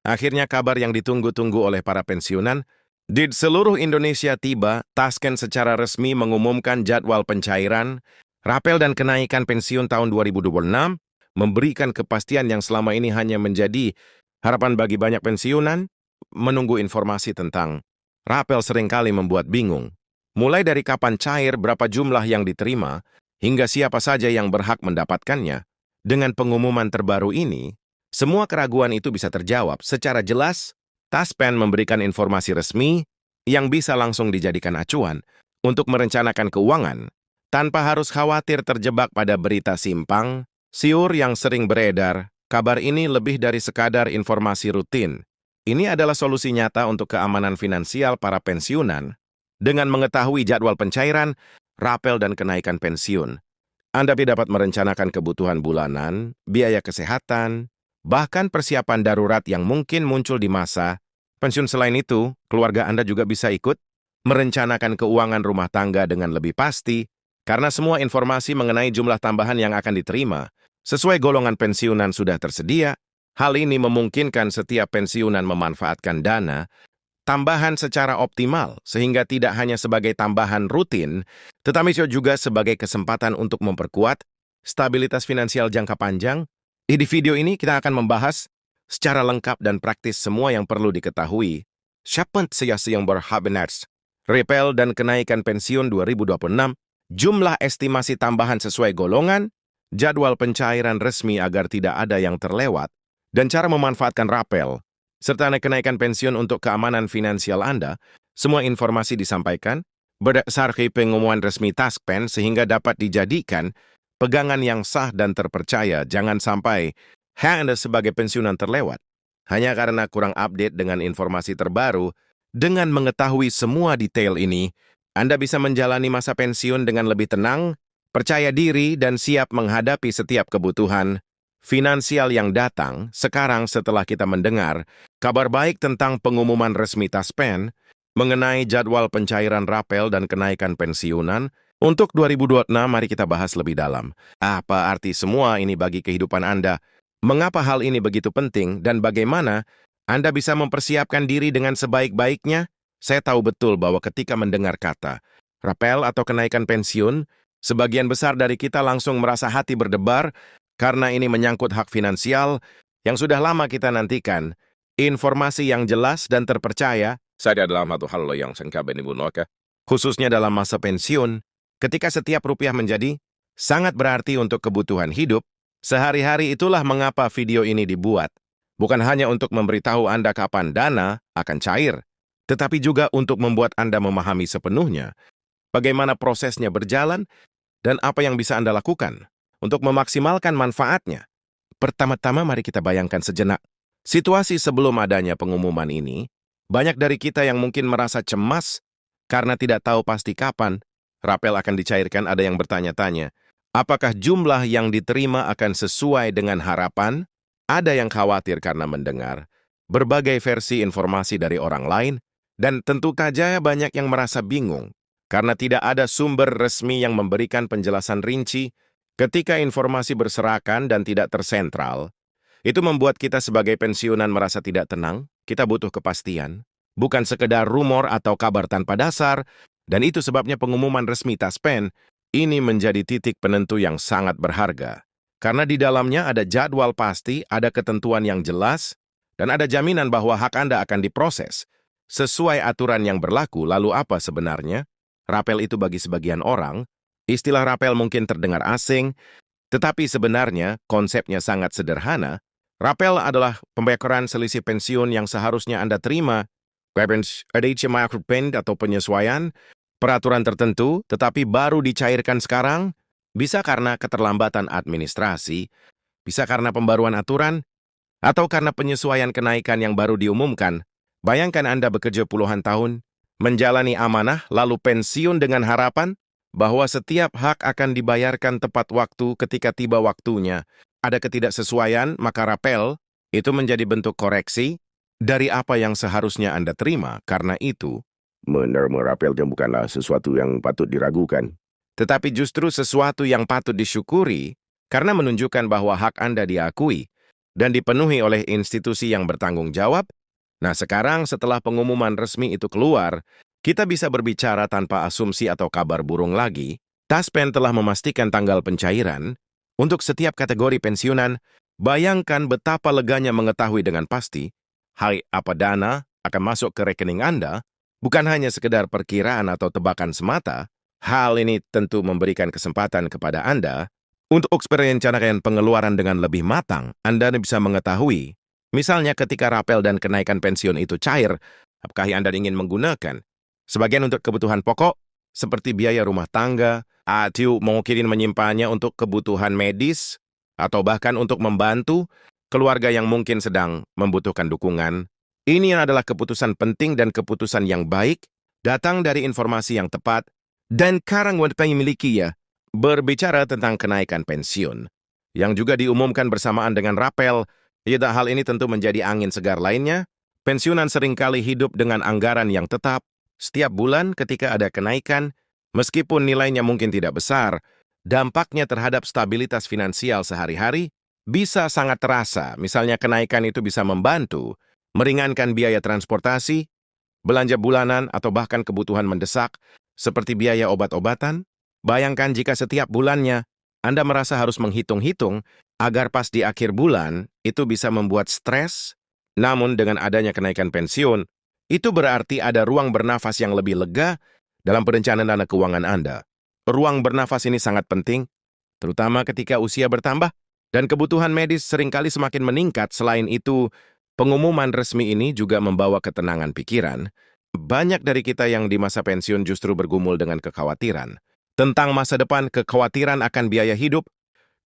Akhirnya kabar yang ditunggu-tunggu oleh para pensiunan, di seluruh Indonesia tiba, Tasken secara resmi mengumumkan jadwal pencairan, rapel dan kenaikan pensiun tahun 2026, memberikan kepastian yang selama ini hanya menjadi harapan bagi banyak pensiunan. Menunggu informasi tentang rapel seringkali membuat bingung. Mulai dari kapan cair, berapa jumlah yang diterima, hingga siapa saja yang berhak mendapatkannya. Dengan pengumuman terbaru ini, semua keraguan itu bisa terjawab secara jelas. Taspen memberikan informasi resmi yang bisa langsung dijadikan acuan untuk merencanakan keuangan tanpa harus khawatir terjebak pada berita simpang, siur yang sering beredar. Kabar ini lebih dari sekadar informasi rutin. Ini adalah solusi nyata untuk keamanan finansial para pensiunan. Dengan mengetahui jadwal pencairan, rapel dan kenaikan pensiun, Anda dapat merencanakan kebutuhan bulanan, biaya kesehatan, bahkan persiapan darurat yang mungkin muncul di masa pensiun. Selain itu, keluarga Anda juga bisa ikut merencanakan keuangan rumah tangga dengan lebih pasti, karena semua informasi mengenai jumlah tambahan yang akan diterima sesuai golongan pensiunan sudah tersedia. Hal ini memungkinkan setiap pensiunan memanfaatkan dana tambahan secara optimal, sehingga tidak hanya sebagai tambahan rutin, tetapi juga sebagai kesempatan untuk memperkuat stabilitas finansial jangka panjang. Di video ini kita akan membahas secara lengkap dan praktis semua yang perlu diketahui. Siapa yang berhabitat, rapel dan kenaikan pensiun 2026, jumlah estimasi tambahan sesuai golongan, jadwal pencairan resmi agar tidak ada yang terlewat, dan cara memanfaatkan rapel, serta kenaikan pensiun untuk keamanan finansial Anda. Semua informasi disampaikan berdasarkan pengumuman resmi Taspen sehingga dapat dijadikan pegangan yang sah dan terpercaya. Jangan sampai Anda sebagai pensiunan terlewat hanya karena kurang update dengan informasi terbaru. Dengan mengetahui semua detail ini, Anda bisa menjalani masa pensiun dengan lebih tenang, percaya diri, dan siap menghadapi setiap kebutuhan finansial yang datang. Sekarang setelah kita mendengar kabar baik tentang pengumuman resmi Taspen mengenai jadwal pencairan rapel dan kenaikan pensiunan untuk 2026, mari kita bahas lebih dalam. Apa arti semua ini bagi kehidupan Anda? Mengapa hal ini begitu penting dan bagaimana Anda bisa mempersiapkan diri dengan sebaik-baiknya? Saya tahu betul bahwa ketika mendengar kata rapel atau kenaikan pensiun, sebagian besar dari kita langsung merasa hati berdebar karena ini menyangkut hak finansial yang sudah lama kita nantikan. Informasi yang jelas dan terpercaya saja dalam satu hal yang sengkaba ini bunuhka, khususnya dalam masa pensiun, ketika setiap rupiah menjadi sangat berarti untuk kebutuhan hidup sehari-hari. Itulah mengapa video ini dibuat. Bukan hanya untuk memberitahu Anda kapan dana akan cair, tetapi juga untuk membuat Anda memahami sepenuhnya bagaimana prosesnya berjalan dan apa yang bisa Anda lakukan untuk memaksimalkan manfaatnya. Pertama-tama mari kita bayangkan sejenak situasi sebelum adanya pengumuman ini. Banyak dari kita yang mungkin merasa cemas karena tidak tahu pasti kapan rapel akan dicairkan. Ada yang bertanya-tanya, apakah jumlah yang diterima akan sesuai dengan harapan? Ada yang khawatir karena mendengar berbagai versi informasi dari orang lain, dan tentu saja banyak yang merasa bingung karena tidak ada sumber resmi yang memberikan penjelasan rinci. Ketika informasi berserakan dan tidak tersentral, itu membuat kita sebagai pensiunan merasa tidak tenang. Kita butuh kepastian, bukan sekedar rumor atau kabar tanpa dasar, dan itu sebabnya pengumuman resmi Taspen ini menjadi titik penentu yang sangat berharga. Karena di dalamnya ada jadwal pasti, ada ketentuan yang jelas, dan ada jaminan bahwa hak Anda akan diproses sesuai aturan yang berlaku. Lalu apa sebenarnya rapel itu bagi sebagian orang? Istilah rapel mungkin terdengar asing, tetapi sebenarnya konsepnya sangat sederhana. Rapel adalah pembayaran selisih pensiun yang seharusnya Anda terima. Atau penyesuaian peraturan tertentu, tetapi baru dicairkan sekarang. Bisa karena keterlambatan administrasi, bisa karena pembaruan aturan, atau karena penyesuaian kenaikan yang baru diumumkan. Bayangkan Anda bekerja puluhan tahun, menjalani amanah, lalu pensiun dengan harapan bahwa setiap hak akan dibayarkan tepat waktu ketika tiba waktunya. Ada ketidaksesuaian, maka rapel itu menjadi bentuk koreksi dari apa yang seharusnya Anda terima. Karena itu, menerima rapel bukanlah sesuatu yang patut diragukan, tetapi justru sesuatu yang patut disyukuri karena menunjukkan bahwa hak Anda diakui dan dipenuhi oleh institusi yang bertanggung jawab. Nah, sekarang setelah pengumuman resmi itu keluar, kita bisa berbicara tanpa asumsi atau kabar burung lagi. Taspen telah memastikan tanggal pencairan untuk setiap kategori pensiunan. Bayangkan betapa leganya mengetahui dengan pasti apa dana akan masuk ke rekening Anda, bukan hanya sekedar perkiraan atau tebakan semata. Hal ini tentu memberikan kesempatan kepada Anda untuk merencanakan pengeluaran dengan lebih matang. Anda bisa mengetahui, misalnya ketika rapel dan kenaikan pensiun itu cair, apakah Anda ingin menggunakan sebagian untuk kebutuhan pokok, seperti biaya rumah tangga, atau mungkin menyimpannya untuk kebutuhan medis, atau bahkan untuk membantu keluarga yang mungkin sedang membutuhkan dukungan. Ini adalah keputusan penting dan keputusan yang baik, datang dari informasi yang tepat, dan sekarang wanita yang memilikinya. Berbicara tentang kenaikan pensiun, yang juga diumumkan bersamaan dengan rapel, hal ini tentu menjadi angin segar lainnya. Pensiunan seringkali hidup dengan anggaran yang tetap. Setiap bulan ketika ada kenaikan, meskipun nilainya mungkin tidak besar, dampaknya terhadap stabilitas finansial sehari-hari bisa sangat terasa. Misalnya kenaikan itu bisa membantu meringankan biaya transportasi, belanja bulanan, atau bahkan kebutuhan mendesak seperti biaya obat-obatan. Bayangkan jika setiap bulannya Anda merasa harus menghitung-hitung agar pas di akhir bulan itu bisa membuat stres. Namun dengan adanya kenaikan pensiun, itu berarti ada ruang bernafas yang lebih lega dalam perencanaan dana keuangan Anda. Ruang bernafas ini sangat penting, terutama ketika usia bertambah dan kebutuhan medis seringkali semakin meningkat. Selain itu, pengumuman resmi ini juga membawa ketenangan pikiran. Banyak dari kita yang di masa pensiun justru bergumul dengan kekhawatiran tentang masa depan, kekhawatiran akan biaya hidup,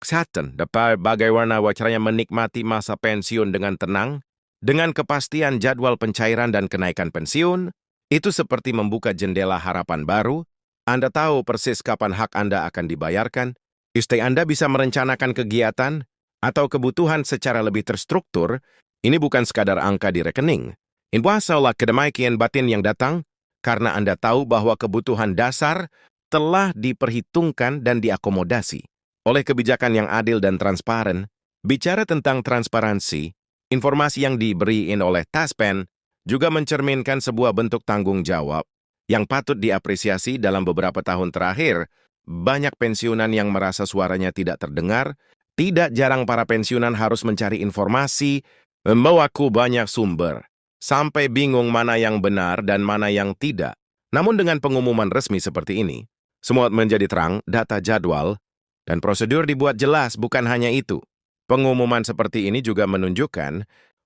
kesehatan, dapat bagaimana caranya menikmati masa pensiun dengan tenang, dengan kepastian jadwal pencairan dan kenaikan pensiun. Itu seperti membuka jendela harapan baru. Anda tahu persis kapan hak Anda akan dibayarkan. Istri Anda bisa merencanakan kegiatan atau kebutuhan secara lebih terstruktur. Ini bukan sekadar angka di rekening. Ini adalah kedamaian batin yang datang karena Anda tahu bahwa kebutuhan dasar telah diperhitungkan dan diakomodasi oleh kebijakan yang adil dan transparan. Bicara tentang transparansi, informasi yang diberikan oleh Taspen juga mencerminkan sebuah bentuk tanggung jawab yang patut diapresiasi. Dalam beberapa tahun terakhir, banyak pensiunan yang merasa suaranya tidak terdengar. Tidak jarang para pensiunan harus mencari informasi, membawaku banyak sumber, sampai bingung mana yang benar dan mana yang tidak. Namun dengan pengumuman resmi seperti ini, semua menjadi terang, data, jadwal, dan prosedur dibuat jelas. Bukan hanya itu, pengumuman seperti ini juga menunjukkan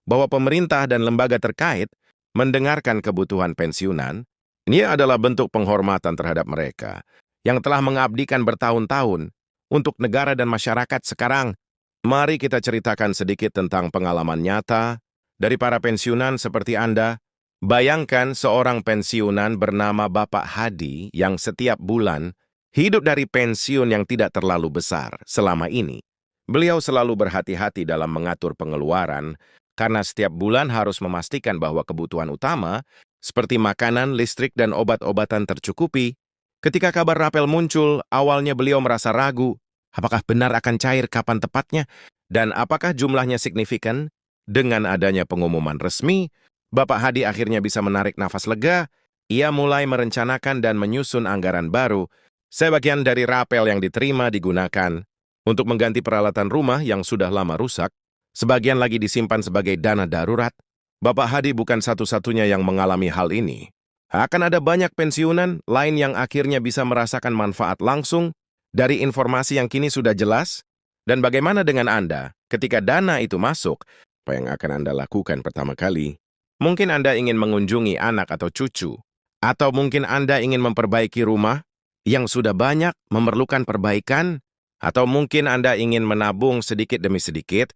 bahwa pemerintah dan lembaga terkait mendengarkan kebutuhan pensiunan. Ini adalah bentuk penghormatan terhadap mereka yang telah mengabdikan bertahun-tahun untuk negara dan masyarakat. Sekarang, mari kita ceritakan sedikit tentang pengalaman nyata dari para pensiunan seperti Anda. Bayangkan seorang pensiunan bernama Bapak Hadi yang setiap bulan hidup dari pensiun yang tidak terlalu besar. Selama ini, beliau selalu berhati-hati dalam mengatur pengeluaran karena setiap bulan harus memastikan bahwa kebutuhan utama seperti makanan, listrik, dan obat-obatan tercukupi. Ketika kabar rapel muncul, awalnya beliau merasa ragu. Apakah benar akan cair, kapan tepatnya, dan apakah jumlahnya signifikan? Dengan adanya pengumuman resmi, Bapak Hadi akhirnya bisa menarik nafas lega. Ia mulai merencanakan dan menyusun anggaran baru. Sebagian dari rapel yang diterima digunakan untuk mengganti peralatan rumah yang sudah lama rusak. Sebagian lagi disimpan sebagai dana darurat. Bapak Hadi bukan satu-satunya yang mengalami hal ini. Akan ada banyak pensiunan lain yang akhirnya bisa merasakan manfaat langsung dari informasi yang kini sudah jelas. Dan bagaimana dengan Anda? Ketika dana itu masuk, apa yang akan Anda lakukan pertama kali? Mungkin Anda ingin mengunjungi anak atau cucu. Atau mungkin Anda ingin memperbaiki rumah yang sudah banyak memerlukan perbaikan. Atau mungkin Anda ingin menabung sedikit demi sedikit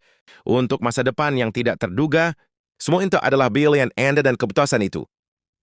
untuk masa depan yang tidak terduga. Semua itu adalah pilihan Anda dan keputusan itu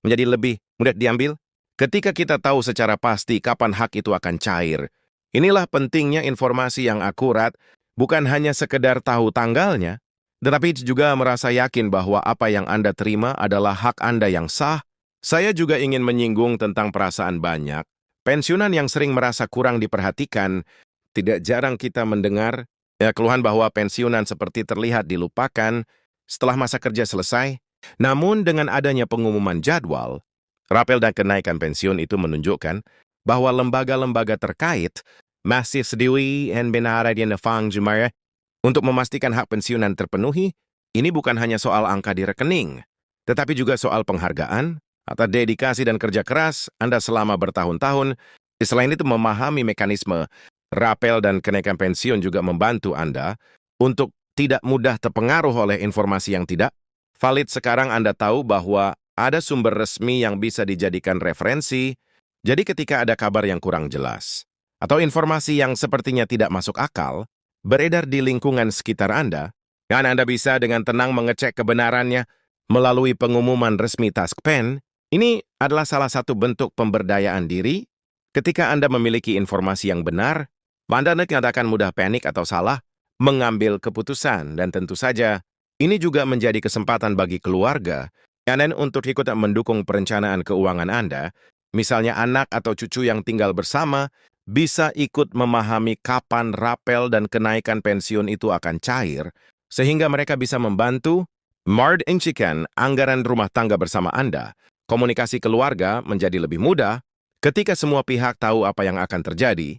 menjadi lebih mudah diambil ketika kita tahu secara pasti kapan hak itu akan cair. Inilah pentingnya informasi yang akurat, bukan hanya sekedar tahu tanggalnya, tetapi juga merasa yakin bahwa apa yang Anda terima adalah hak Anda yang sah. Saya juga ingin menyinggung tentang perasaan banyak pensiunan yang sering merasa kurang diperhatikan. Tidak jarang kita mendengar Ya, keluhan bahwa pensiunan seperti terlihat dilupakan setelah masa kerja selesai. Namun dengan adanya pengumuman jadwal, rapel dan kenaikan pensiun itu menunjukkan bahwa lembaga-lembaga terkait masih sedui dan benar di nafang jumaya untuk memastikan hak pensiunan terpenuhi. Ini bukan hanya soal angka di rekening, tetapi juga soal penghargaan atau dedikasi dan kerja keras Anda selama bertahun-tahun. Selain itu, memahami mekanisme rapel dan kenaikan pensiun juga membantu Anda untuk tidak mudah terpengaruh oleh informasi yang tidak valid. Sekarang Anda tahu bahwa ada sumber resmi yang bisa dijadikan referensi. Jadi ketika ada kabar yang kurang jelas atau informasi yang sepertinya tidak masuk akal beredar di lingkungan sekitar Anda, dan Anda bisa dengan tenang mengecek kebenarannya melalui pengumuman resmi Taskpen. Ini adalah salah satu bentuk pemberdayaan diri. Ketika Anda memiliki informasi yang benar, Anda tidak akan mudah panik atau salah mengambil keputusan. Dan tentu saja, ini juga menjadi kesempatan bagi keluarga dan untuk ikut mendukung perencanaan keuangan Anda. Misalnya anak atau cucu yang tinggal bersama bisa ikut memahami kapan rapel dan kenaikan pensiun itu akan cair, sehingga mereka bisa membantu mengincikkan anggaran rumah tangga bersama Anda. Komunikasi keluarga menjadi lebih mudah ketika semua pihak tahu apa yang akan terjadi.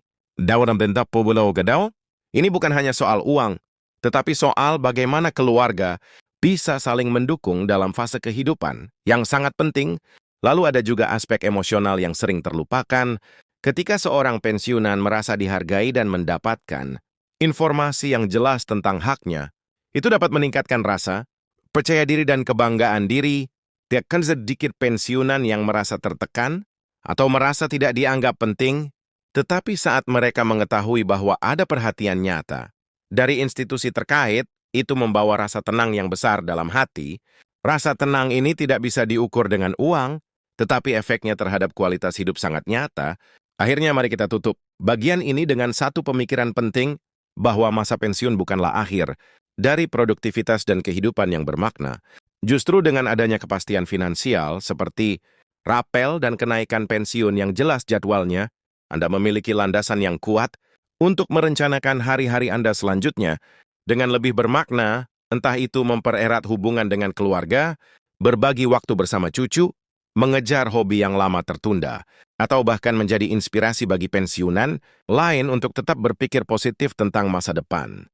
Ini bukan hanya soal uang, tetapi soal bagaimana keluarga bisa saling mendukung dalam fase kehidupan yang sangat penting. Lalu ada juga aspek emosional yang sering terlupakan. Ketika seorang pensiunan merasa dihargai dan mendapatkan informasi yang jelas tentang haknya, itu dapat meningkatkan rasa percaya diri dan kebanggaan diri. Tidak sedikit pensiunan yang merasa tertekan atau merasa tidak dianggap penting, tetapi saat mereka mengetahui bahwa ada perhatian nyata dari institusi terkait, itu membawa rasa tenang yang besar dalam hati. Rasa tenang ini tidak bisa diukur dengan uang, tetapi efeknya terhadap kualitas hidup sangat nyata. Akhirnya mari kita tutup bagian ini dengan satu pemikiran penting bahwa masa pensiun bukanlah akhir dari produktivitas dan kehidupan yang bermakna. Justru dengan adanya kepastian finansial seperti rapel dan kenaikan pensiun yang jelas jadwalnya, Anda memiliki landasan yang kuat untuk merencanakan hari-hari Anda selanjutnya dengan lebih bermakna, entah itu mempererat hubungan dengan keluarga, berbagi waktu bersama cucu, mengejar hobi yang lama tertunda, atau bahkan menjadi inspirasi bagi pensiunan lain untuk tetap berpikir positif tentang masa depan.